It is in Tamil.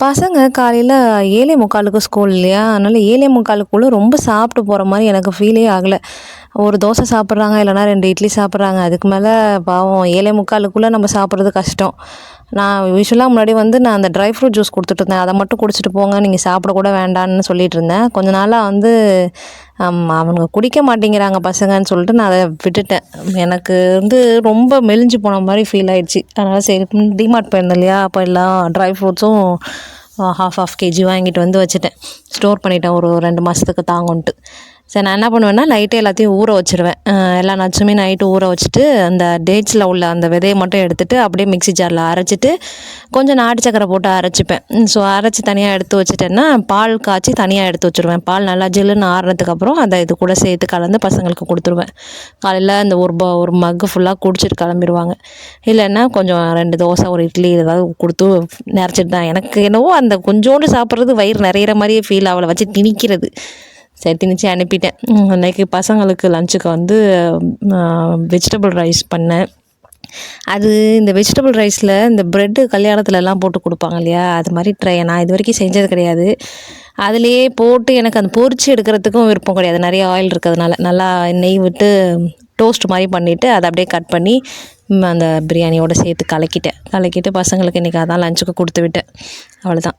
பசங்க காலையில 7:45க்கு ஸ்கூல் இல்லையா? அதனால 7:45க்குள்ள ரொம்ப சாப்பிட்டு போற மாரி எனக்கு ஃபீலே ஆகல. ஒரு தோசை சாப்பிட்றாங்க, இல்லைனா 2 இட்லி சாப்பிட்றாங்க. அதுக்கு மேல பாவம் 7:45க்குள்ள நம்ம சாப்பிட்றது கஷ்டம். நான் யூசுவலா முன்னாடி நான் அந்த ட்ரை ஃப்ரூட் ஜூஸ் குடுத்துட்டுருந்தேன். அத மட்டும் குடிச்சிட்டு போங்க. நீங்க சாப்பிட கூட வேண்டான்னு சொல்லிட்டுருந்தேன். கொஞ்ச நாளா அவனுங்க குடிக்க மாட்டேங்கிறாங்க பசங்கன்னு சொல்லிட்டு நான் அத விட்டுட்டேன். எனக்கு ரொம்ப மெலிஞ்சு போன மாரி ஃபீல் ஆயிடுச்சு. அதனால சரி டிமார்ட் போயிருந்தேன் இல்லையா? அப்போ எல்லா ட்ரை ஃப்ரூட்ஸும் ஹாஃப் கேஜி வாங்கிட்டு வந்து வச்சுட்டேன். ஸ்டோர் பண்ணிட்டேன் ஒரு 2 மாதத்துக்கு தாங்குன்ட்டு. சரி நான் என்ன பண்ணுவேன்னா, நைட்டே எல்லாத்தையும் ஊற வச்சுருவேன். எல்லா நட்ஸுமே நைட்டு ஊற வச்சுட்டு, அந்த டேட்ஸில் உள்ள அந்த விதைய மட்டும் எடுத்துட்டு, அப்படியே மிக்ஸி ஜாரில் அரைச்சிட்டு, கொஞ்சம் நாட்டு சக்கரை போட்டு அரைச்சிப்பேன். ஸோ அரைச்சி தனியாக எடுத்து வச்சுட்டேன்னா, பால் காய்ச்சி தனியாக எடுத்து வச்சுருவேன். பால் நல்லா ஜில்லுன்னு ஆறுனதுக்கப்புறம், அதை இது கூட சேர்த்து கலந்து பசங்களுக்கு கொடுத்துருவேன். காலையில் அந்த ஒரு மக்கு ஃபுல்லாக குடிச்சிட்டு கிளம்பிருவாங்க. இல்லைன்னா கொஞ்சம் 2 தோசை, 1 இட்லி ஏதாவது கொடுத்து நிறச்சிட்டு தான். எனக்கு என்னவோ அந்த கொஞ்சோண்டு சாப்பிட்றது வயிறு நிறையிற மாதிரியே ஃபீல் ஆகல. வச்சு திணிக்கிறது. சரி திணிச்சு அனுப்பிட்டேன். அன்றைக்கி பசங்களுக்கு லஞ்சுக்கு வெஜிடபிள் ரைஸ் பண்ணேன். இந்த வெஜிடபிள் ரைஸில் இந்த ப்ரெட்டு கல்யாணத்துலலாம் போட்டு கொடுப்பாங்க இல்லையா? அது மாதிரி நான் இது வரைக்கும் செஞ்சது கிடையாது. அதிலேயே போட்டு எனக்கு அந்த பொரிச்சு எடுக்கிறதுக்கும் விருப்பம் கிடையாது. நிறைய ஆயில் இருக்கிறதுனால. நல்லா நெய் விட்டு டோஸ்ட் மாதிரி பண்ணிவிட்டு அதை அப்படியே கட் பண்ணி அந்த பிரியாணியோடு சேர்த்து கலக்கிட்டு பசங்களுக்கு இன்றைக்கி அதான் லஞ்சுக்கு கொடுத்து விட்டேன். அவ்வளோதான்.